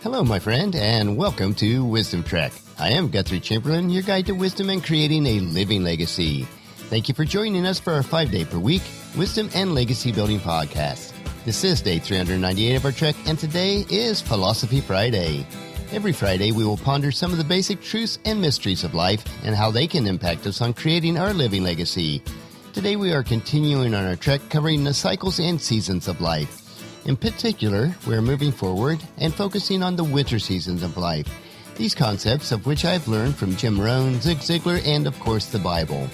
Hello, my friend, and welcome to Wisdom Trek. I am Guthrie Chamberlain, your guide to wisdom and creating a living legacy. Thank you for joining us for our 5-day per week Wisdom and Legacy Building podcast. This is day 398 of our trek, and today is Philosophy Friday. Every Friday, we will ponder some of the basic truths and mysteries of life and how they can impact us on creating our living legacy. Today, we are continuing on our trek covering the cycles and seasons of life. In particular, we're moving forward and focusing on the winter seasons of life. These concepts, of which I've learned from Jim Rohn, Zig Ziglar, and of course the Bible.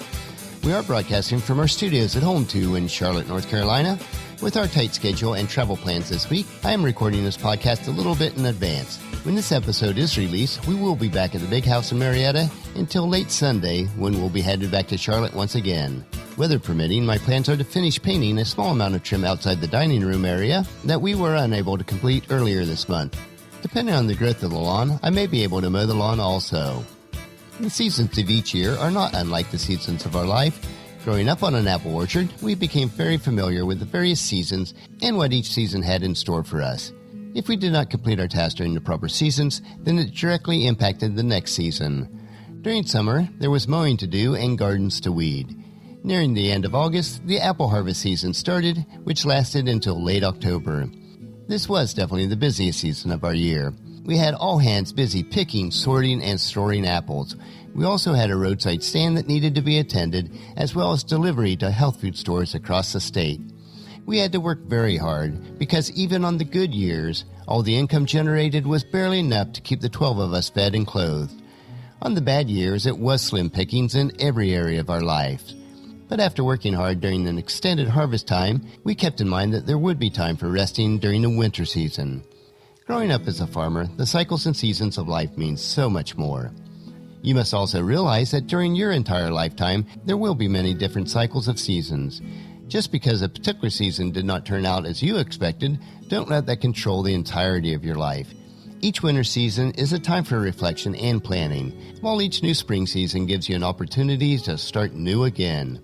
We are broadcasting from our studios at Home 2 in Charlotte, North Carolina. With our tight schedule and travel plans this week, I am recording this podcast a little bit in advance. When this episode is released, we will be back at the Big House in Marietta until late Sunday, when we'll be headed back to Charlotte once again. Weather permitting, my plans are to finish painting a small amount of trim outside the dining room area that we were unable to complete earlier this month. Depending on the growth of the lawn, I may be able to mow the lawn also. The seasons of each year are not unlike the seasons of our life. Growing up on an apple orchard, we became very familiar with the various seasons and what each season had in store for us. If we did not complete our task during the proper seasons, then it directly impacted the next season. During summer, there was mowing to do and gardens to weed. Nearing the end of August, the apple harvest season started, which lasted until late October. This was definitely the busiest season of our year. We had all hands busy picking, sorting, and storing apples. We also had a roadside stand that needed to be attended, as well as delivery to health food stores across the state. We had to work very hard, because even on the good years, all the income generated was barely enough to keep the 12 of us fed and clothed. On the bad years, it was slim pickings in every area of our lives. But after working hard during an extended harvest time, we kept in mind that there would be time for resting during the winter season. Growing up as a farmer, the cycles and seasons of life mean so much more. You must also realize that during your entire lifetime, there will be many different cycles of seasons. Just because a particular season did not turn out as you expected, don't let that control the entirety of your life. Each winter season is a time for reflection and planning, while each new spring season gives you an opportunity to start new again.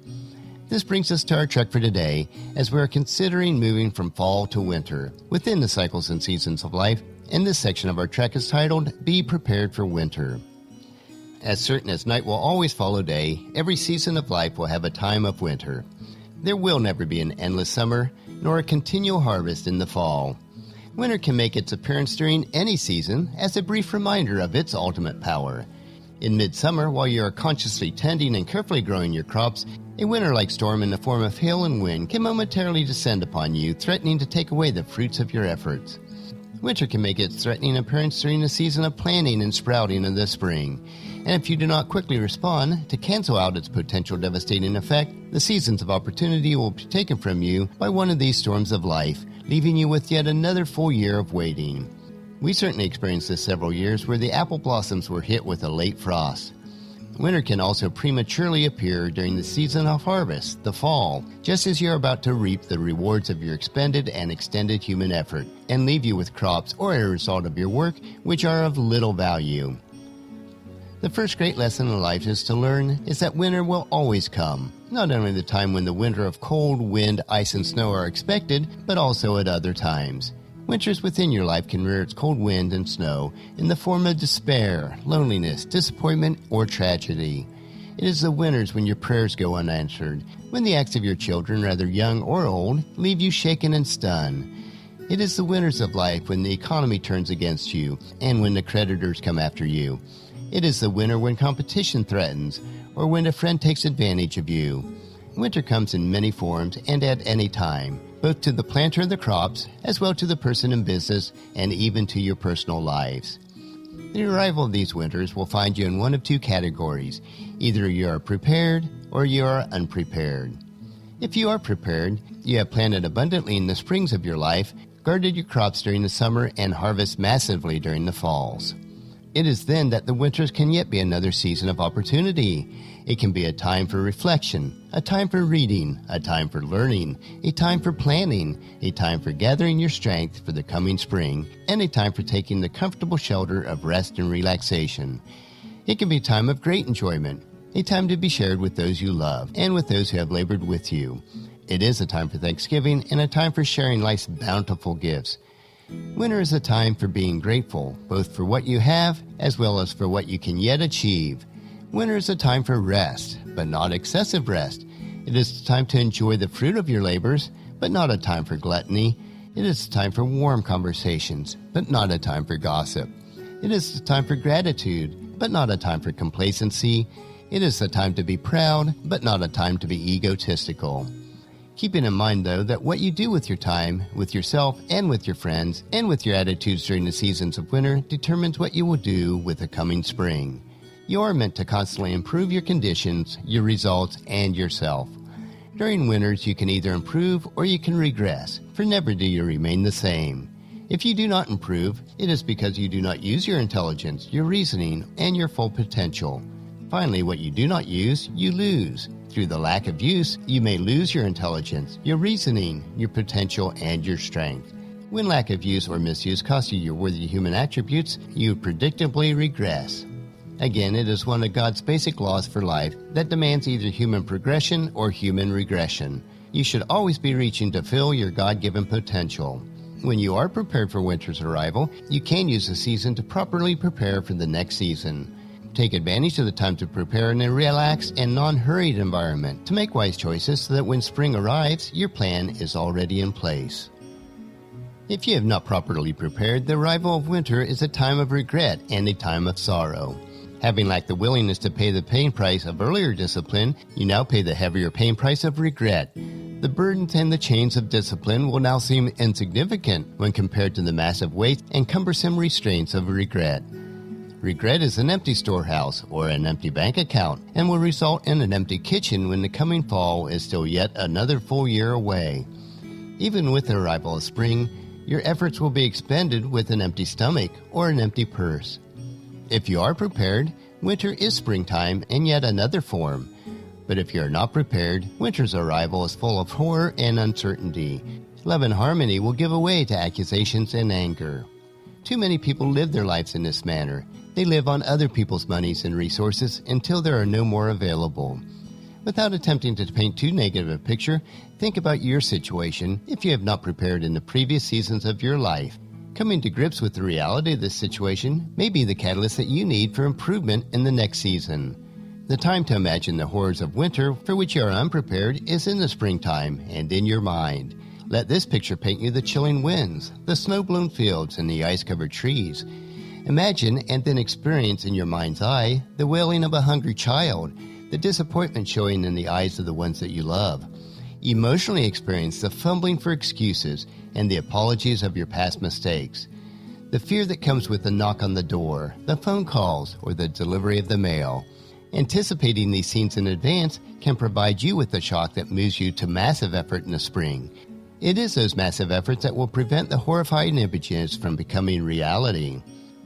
This brings us to our trek for today, as we are considering moving from fall to winter within the cycles and seasons of life, and this section of our trek is titled, Be Prepared for Winter. As certain as night will always follow day, every season of life will have a time of winter. There will never be an endless summer, nor a continual harvest in the fall. Winter can make its appearance during any season as a brief reminder of its ultimate power. In midsummer, while you are consciously tending and carefully growing your crops, a winter-like storm in the form of hail and wind can momentarily descend upon you, threatening to take away the fruits of your efforts. Winter can make its threatening appearance during the season of planting and sprouting in the spring. And if you do not quickly respond to cancel out its potential devastating effect, the seasons of opportunity will be taken from you by one of these storms of life, leaving you with yet another full year of waiting. We certainly experienced this several years where the apple blossoms were hit with a late frost. Winter can also prematurely appear during the season of harvest, the fall, just as you're about to reap the rewards of your expended and extended human effort, and leave you with crops or a result of your work which are of little value. The first great lesson in life is to learn is that winter will always come, not only the time when the winter of cold, wind, ice, and snow are expected, but also at other times. Winters within your life can rear its cold wind and snow in the form of despair, loneliness, disappointment, or tragedy. It is the winters when your prayers go unanswered, when the acts of your children, whether young or old, leave you shaken and stunned. It is the winters of life when the economy turns against you and when the creditors come after you. It is the winter when competition threatens or when a friend takes advantage of you. Winter comes in many forms and at any time, both to the planter of the crops, as well to the person in business, and even to your personal lives. The arrival of these winters will find you in one of two categories. Either you are prepared or you are unprepared. If you are prepared, you have planted abundantly in the springs of your life, guarded your crops during the summer, and harvest massively during the falls. It is then that the winters can yet be another season of opportunity. It can be a time for reflection, a time for reading, a time for learning, a time for planning, a time for gathering your strength for the coming spring, and a time for taking the comfortable shelter of rest and relaxation. It can be a time of great enjoyment, a time to be shared with those you love and with those who have labored with you. It is a time for Thanksgiving and a time for sharing life's bountiful gifts. Winter is a time for being grateful, both for what you have as well as for what you can yet achieve. Winter is a time for rest, but not excessive rest. It is a time to enjoy the fruit of your labors, but not a time for gluttony. It is a time for warm conversations, but not a time for gossip. It is a time for gratitude, but not a time for complacency. It is a time to be proud, but not a time to be egotistical. Keeping in mind, though, that what you do with your time, with yourself and with your friends, and with your attitudes during the seasons of winter determines what you will do with the coming spring. You are meant to constantly improve your conditions, your results, and yourself. During winters, you can either improve or you can regress, for never do you remain the same. If you do not improve, it is because you do not use your intelligence, your reasoning, and your full potential. Finally, what you do not use, you lose. Through the lack of use, you may lose your intelligence, your reasoning, your potential, and your strength. When lack of use or misuse costs you your worthy human attributes, you predictably regress. Again, it is one of God's basic laws for life that demands either human progression or human regression. You should always be reaching to fill your God-given potential. When you are prepared for winter's arrival, you can use the season to properly prepare for the next season. Take advantage of the time to prepare in a relaxed and non-hurried environment to make wise choices so that when spring arrives, your plan is already in place. If you have not properly prepared, the arrival of winter is a time of regret and a time of sorrow. Having lacked the willingness to pay the pain price of earlier discipline, you now pay the heavier pain price of regret. The burdens and the chains of discipline will now seem insignificant when compared to the massive weight and cumbersome restraints of regret. Regret is an empty storehouse or an empty bank account and will result in an empty kitchen when the coming fall is still yet another full year away. Even with the arrival of spring, your efforts will be expended with an empty stomach or an empty purse. If you are prepared, winter is springtime in yet another form. But if you are not prepared, winter's arrival is full of horror and uncertainty. Love and harmony will give way to accusations and anger. Too many people live their lives in this manner. They live on other people's monies and resources until there are no more available. Without attempting to paint too negative a picture, think about your situation if you have not prepared in the previous seasons of your life. Coming to grips with the reality of this situation may be the catalyst that you need for improvement in the next season. The time to imagine the horrors of winter for which you are unprepared is in the springtime and in your mind. Let this picture paint you the chilling winds, the snow-blown fields, and the ice-covered trees. Imagine and then experience in your mind's eye the wailing of a hungry child, the disappointment showing in the eyes of the ones that you love. Emotionally experience the fumbling for excuses and the apologies of your past mistakes. The fear that comes with the knock on the door, the phone calls, or the delivery of the mail. Anticipating these scenes in advance can provide you with the shock that moves you to massive effort in the spring. It is those massive efforts that will prevent the horrifying images from becoming reality.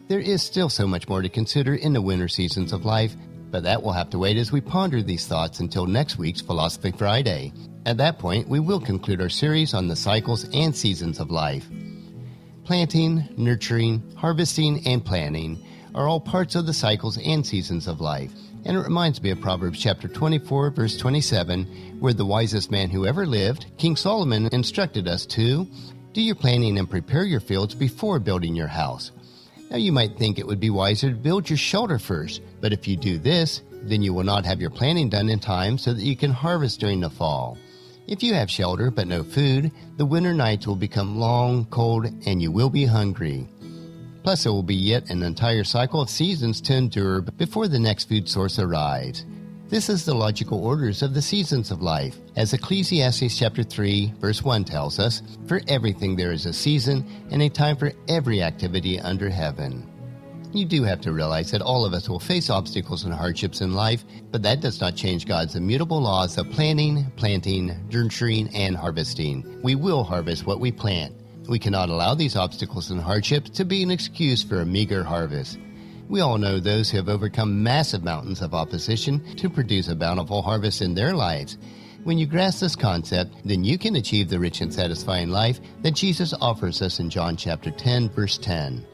There is still so much more to consider in the winter seasons of life, but that will have to wait as we ponder these thoughts until next week's Philosophy Friday. At that point, we will conclude our series on the cycles and seasons of life. Planting, nurturing, harvesting, and planting are all parts of the cycles and seasons of life. And it reminds me of Proverbs chapter 24, verse 27, where the wisest man who ever lived, King Solomon, instructed us to do your planting and prepare your fields before building your house. Now you might think it would be wiser to build your shelter first, but if you do this, then you will not have your planting done in time so that you can harvest during the fall. If you have shelter but no food, the winter nights will become long, cold, and you will be hungry. Plus, there will be yet an entire cycle of seasons to endure before the next food source arrives. This is the logical orders of the seasons of life. As Ecclesiastes chapter 3, verse 1 tells us, "For everything there is a season and a time for every activity under heaven." You do have to realize that all of us will face obstacles and hardships in life, but that does not change God's immutable laws of planting, nurturing, and harvesting. We will harvest what we plant. We cannot allow these obstacles and hardships to be an excuse for a meager harvest. We all know those who have overcome massive mountains of opposition to produce a bountiful harvest in their lives. When you grasp this concept, then you can achieve the rich and satisfying life that Jesus offers us in John chapter 10, verse 10.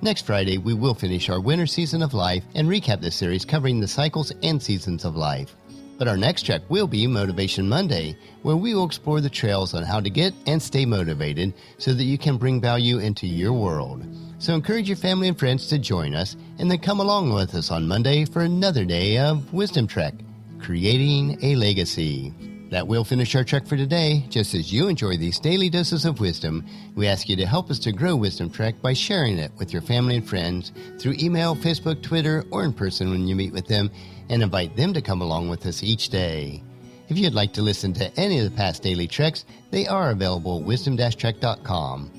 Next Friday, we will finish our winter season of life and recap this series covering the cycles and seasons of life. But our next trek will be Motivation Monday, where we will explore the trails on how to get and stay motivated so that you can bring value into your world. So encourage your family and friends to join us and then come along with us on Monday for another day of Wisdom Trek, Creating a Legacy. That will finish our trek for today. Just as you enjoy these daily doses of wisdom, we ask you to help us to grow Wisdom Trek by sharing it with your family and friends through email, Facebook, Twitter, or in person when you meet with them, and invite them to come along with us each day. If you'd like to listen to any of the past daily treks, they are available at wisdom-trek.com.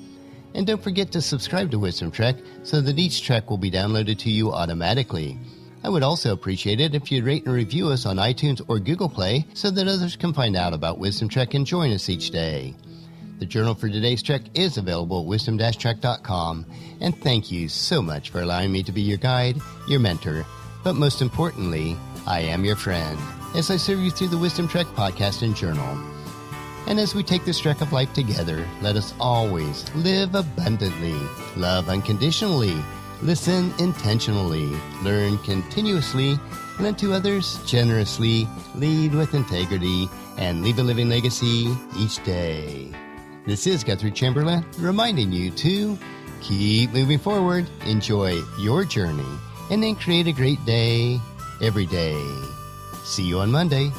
And don't forget to subscribe to Wisdom Trek so that each trek will be downloaded to you automatically. I would also appreciate it if you'd rate and review us on iTunes or Google Play so that others can find out about Wisdom Trek and join us each day. The journal for today's trek is available at wisdom-trek.com. And thank you so much for allowing me to be your guide, your mentor, but most importantly, I am your friend as I serve you through the Wisdom Trek podcast and journal. And as we take this trek of life together, let us always live abundantly, love unconditionally, listen intentionally, learn continuously, lend to others generously, lead with integrity, and leave a living legacy each day. This is Guthrie Chamberlain reminding you to keep moving forward, enjoy your journey, and then create a great day every day. See you on Monday.